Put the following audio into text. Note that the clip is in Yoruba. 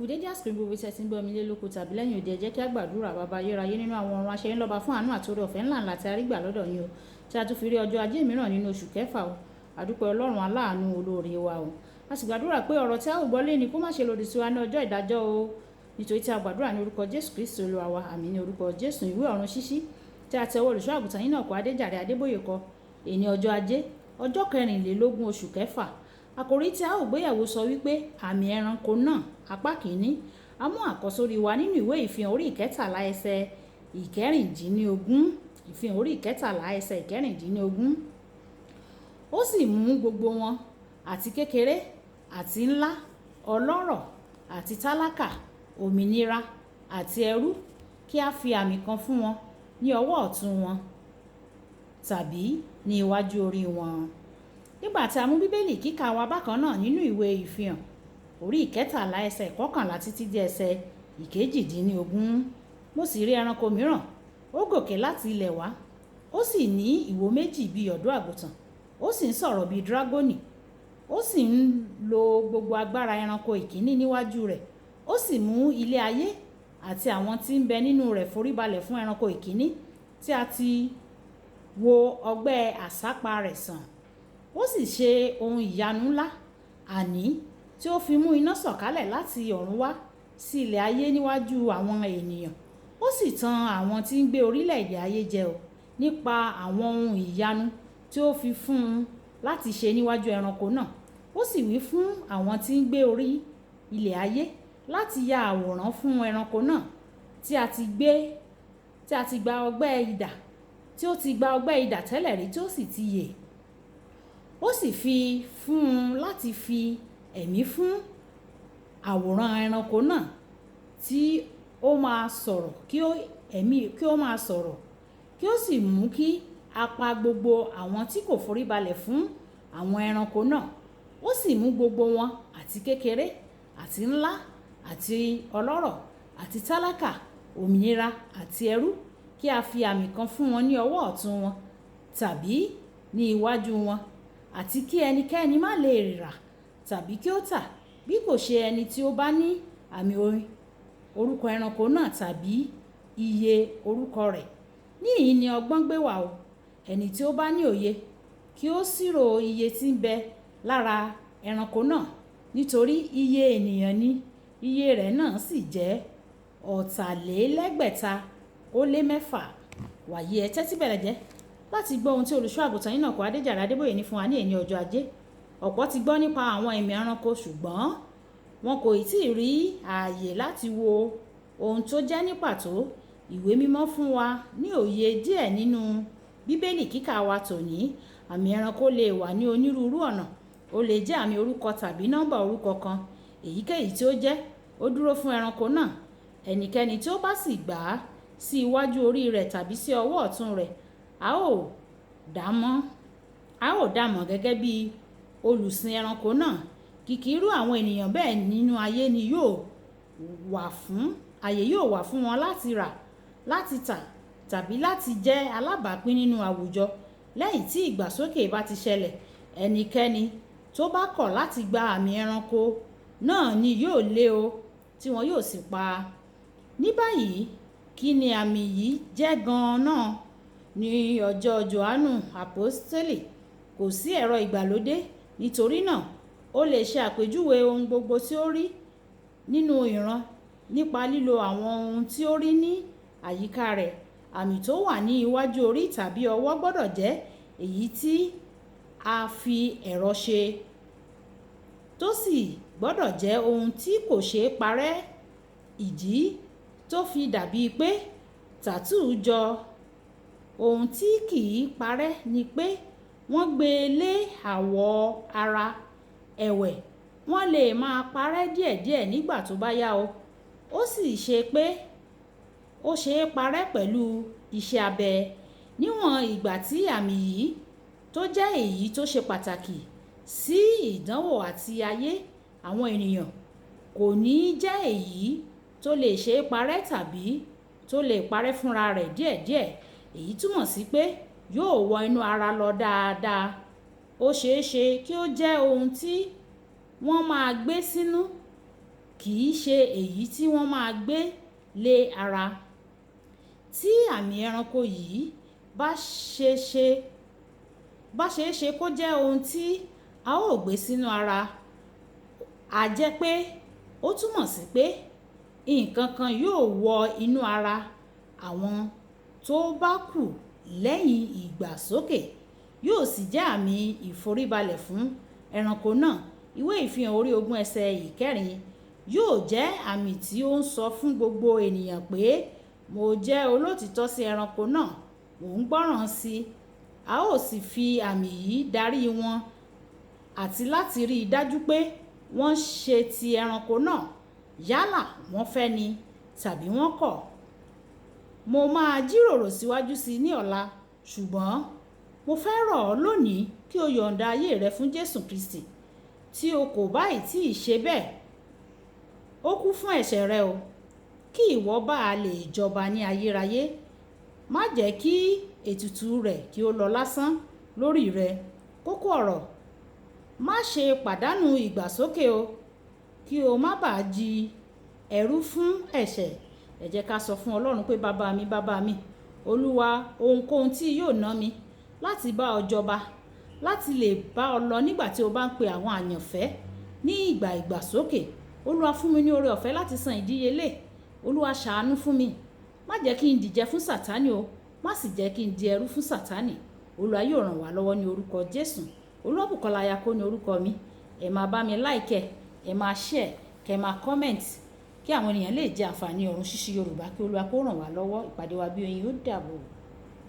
Dédé àsìkò gbogbo tí ẹ ti ń gbọ́ mi lé lóko tàbí lẹ́yìn òde, ẹ jẹ́ kí a gbàdúrà. Baba ayérayé nínú àwọn ọ̀run, aṣẹ́yìn lọ́ba fún àánú àti oore ọ̀fẹ́ ńlá ńlá tí a rí gbà lọ́dọ̀ yín o, tí a tún fi rí ọjọ́ ajé mìíràn nínú oṣù kẹfà o. Àdúpẹ́ Ọlọ́run aláàánú olóore wa o. A sì gbàdúrà pé ọ̀rọ̀ tí a ò gbọ́ lé ní kó má ṣe lòdì sí wa ní ọjọ́ ìdájọ́ o, nítorí tí a gbàdúrà ní orúkọ Jésù Kristi Olúwa wa. Àmín ní orúkọ Jésù. Ìwé ọ̀run ṣíṣí tí a tẹ ọwọ́ olùṣọ́ àgùntàn yín náà kọ Adéjàre Adébóyè kọ, èní ọjọ́ ajé ọjọ́ 24 oṣù kẹfà. Àkòrí tí a ò gbéyẹ̀wò sọ wípé àmì ẹranko náà apá kìíní. A mú àkọ́sórí wa nínú ìwé ìfihàn orí ìkẹtàlá ẹsẹ̀ ìkẹrìndínlógún. Ìfihàn orí ìkẹtàlá ẹsẹ̀ ìkẹrìndínlógún. Ó sì mú gbogbo wọn, àti kékeré àti ńlá, ọlọ́rọ̀ àti tálákà, òmìnira àti ẹrú, kí a fi àmì kan fún wọn ní ọwọ́ ọ̀tún wọn tàbí ní iwájú orí wọn. Nígbà tí a mú bíbélì kíkà wa bákan náà nínú ìwé ìfihàn orí ìkẹtàlá ẹsẹ̀ ìkọkànlá títí dé ẹsẹ̀ ìkejìdínlógún, mo sì rí ẹranko mìíràn, ó gòkè láti ilẹ̀ wá, ó sì ní ìwo méjì bíi ọ̀dọ́ àgùntàn, ó sì ń sọ̀rọ̀ bíi dírágónì, ó sì ń lo gbogbo agbára ẹranko ìkíní níwájú rẹ̀, ó sì mú ilé ayé àti àwọn tí ń bẹ nínú rẹ̀ foríbalẹ̀ fún ẹranko ìkíní tí a ti wo ọgbẹ́ àsápa rẹ̀ sàn. Ó sì ṣe ohun ìyanu ńlá, àní tí ó fi mú iná sọ̀kalẹ̀ láti ọ̀run wá sí ilẹ̀ ayé níwájú àwọn ènìyàn. Ó sì tan àwọn tí ń gbé orílẹ̀-èdè ayé jẹ o, nípa àwọn ohun ìyanu tí ó fi fún un láti ṣe níwájú ẹranko náà. Ó sì wí fún àwọn tí ń gbé orí ilẹ̀ ayé láti ya àwòrán fún ẹranko náà tí a ti gba ọgbẹ́ idà tẹ́lẹ̀ rí, tí ó sì ti yè. Ó sì fi fún un láti fi ẹ̀mí fún àwòrán ẹranko náà tí ó máa sọ̀rọ̀, kí ó máa sọ̀rọ̀, kí ó sì mú kí a pa gbogbo àwọn tí kò foríbalẹ̀ fún àwọn ẹranko náà. Ó sì mú gbogbo wọn, àti kékeré àti ńlá àti ọlọ́rọ̀ àti tálákà, òmìnira àti ẹrú, kí a fi àmì kan fún wọn ní ọwọ́ ọ̀tún wọn tàbí ní iwájú wọn, àti kí ẹnikẹ́ni má lè rà tàbí kí ó tà, bí kò ṣe ẹni tí ó bá ní àmì orúkọ ẹranko náà tàbí iye orúkọ rẹ̀. Níhìn ni ọgbọ́n gbé wà o. Ẹni tí ó bá ní òye, kí ó ṣírò iye tí ń bẹ lára ẹranko náà, nítorí iye ènìyàn ni, iye rẹ̀ náà sì jẹ́ 6,606. Wàyí ẹ tẹ́tí bẹ̀rẹ̀ jẹ́ láti gbọ́ ohun tí olùṣọ́ àgùntàn yín náà kọ Adéjàre Adébóyè ní fún wa ní èní ọjọ́ ajé. Ọ̀pọ̀ ti gbọ́ nípa àwọn ẹ̀mí ẹranko, ṣùgbọ́n wọn kò tí ì rí ààyè láti wo ohun tó jẹ́ ní pàtó. Ìwé mímọ́ fún wa ní òye díẹ̀ nínú bíbélì kíkà wa tòní. Àmì ẹranko lè wà ní onírúurú ọ̀nà. Ó lè jẹ́ àmì orúkọ tàbí nọ́mbà orúkọ kan. Èyíkéyìí tí ó jẹ́, ó dúró fún ẹranko náà. Ẹnikẹ́ni tí ó bá sì gbà á sí iwájú orí rẹ̀ tàbí sí ọwọ́ ọ̀tún rẹ̀, a ó dá mọ̀ gẹ́gẹ́ bí olùsìn ẹranko náà. Kìkì irú àwọn ènìyàn bẹ́ẹ̀ nínú ayé ni àyè yóò wà fún wọn láti rà, láti tà tàbí láti jẹ́ alábàápín nínú àwùjọ. Lẹ́yìn tí ìgbàsókè bá ti ṣẹlẹ̀, ẹnikẹ́ni tó bá kọ̀ láti gba àmì ẹranko náà ni yóò lé o, tí wọn yóò sì pa. Ní báyìí, kí ni àmì yìí jẹ́ gan-an náà? Ní ọjọ́ Jòhánù Àpọ́stélì, kò sí ẹ̀rọ ìgbàlódé, nítorí náà ó lè ṣe àpèjúwe ohun gbogbo tí ó rí nínú ìran nípa lílo àwọn ohun tí ó rí ní àyíká rẹ̀. Àmì tó wà ní iwájú orí tàbí ọwọ́ gbọ́dọ̀ jẹ́ èyí tí a fi ẹ̀rọ ṣe, tó sì gbọ́dọ̀ jẹ́ ohun tí kò ṣeé parẹ́. Ìdí tó fi dàbí pé tàtú jọ ohun tí kì í parẹ́ ni pé wọ́n gbé e lé àwọ̀ ara. Ẹ̀wẹ̀, wọ́n lè máa parẹ́ díẹ̀díẹ̀ nígbà tó bá yá o. Ó sì ṣe pé ó ṣe é parẹ́ pẹ̀lú iṣẹ́ abẹ. Níwọ̀n ìgbà tí àmì yìí tó jẹ́ èyí tó ṣe pàtàkì sí ìdánwò àti ayé àwọn ènìyàn, kò ní jẹ́ èyí tó lè ṣe é parẹ́ tàbí tó lè parẹ́ fúnra rẹ̀ díẹ̀díẹ̀. Èyí túmọ̀ sí pé yóò wọ inú ara lọ dáadáa. Ó ṣeé ṣe kí ó jẹ́ ohun tí wọ́n máa gbé sínú kì í ṣe èyí tí wọ́n máa gbé lé ara. Tí àmì ẹranko yìí bá ṣeé ṣe kó jẹ́ ohun tí a ó gbé sínú ara, a jẹ́ pé ó túmọ̀ sí pé nǹkan kan yóò wọ inú ara àwọn tó bá kù lẹ́yìn ìgbàsókè, yóò sì jẹ́ àmì ìforíbalẹ̀ fún ẹranko náà. Ìwé ìfihàn orí 20 ẹsẹ̀ 4 yóò jẹ́ àmì tí ó ń sọ fún gbogbo ènìyàn pé mo jẹ́ olótìítọ́ sí ẹranko náà, mò ń gbọ́ràn sí i. A ó sì fi àmì yìí darí wọn àti láti rí i dájú pé wọ́n ṣe ti ẹranko náà, yálà wọ́n fẹ́ ni tàbí wọ́n kọ̀. Mo máa jíròrò síwájú sí i ní ọ̀la, ṣùgbọ́n mo fẹ́ rọ̀ ọ́ lónìí kí o yọ̀ǹda ayé rẹ fún Jésù Kristi. Tí o kò báyìí tí ì ṣe bẹ́ẹ̀, ó kú fún ẹ̀ṣẹ̀ rẹ o, kí ìwọ bá a lè jọba ní ayérayé. Má jẹ́ kí ètùtù rẹ̀ kí ó lọ lásán lórí rẹ. Kókó ọ̀rọ̀: má ṣe pàdánù ìgbàsókè o, kí o má bàa di ẹrú fún ẹ̀ṣẹ̀. Ẹ jẹ́ ká sọ fún Ọlọ́run pé bàbá mi, Olúwa, ohunkóhun tí yóò ná mi láti bá ọ jọba, láti lè bá ọ lọ nígbà tí o bá ń pe àwọn àyànfẹ́ ní ìgbà ìgbàsókè, Olúwa fún mi ní oore ọ̀fẹ́ láti san ìdíyelé. Olúwa ṣàánú fún mi. Má jẹ́ kí n dìjẹ fún Sátánì o, má sì jẹ́ kí n di ẹrú fún Sátánì. Olúwa yóò ràn wá lọ́wọ́ ní orúkọ Jésù. Olúwabùkọ́lá Ayako ní orúkọ mi. Ẹ máa bá mi like, ẹ máa share, kẹ máa comment, kí àwọn ènìyàn lè jẹ àǹfààní ọ̀run ṣíṣí Yorùbá. Kí Olúwa kó ràn wá lọ́wọ́. Ìpàdé wa bí oyin ó dàbọ̀.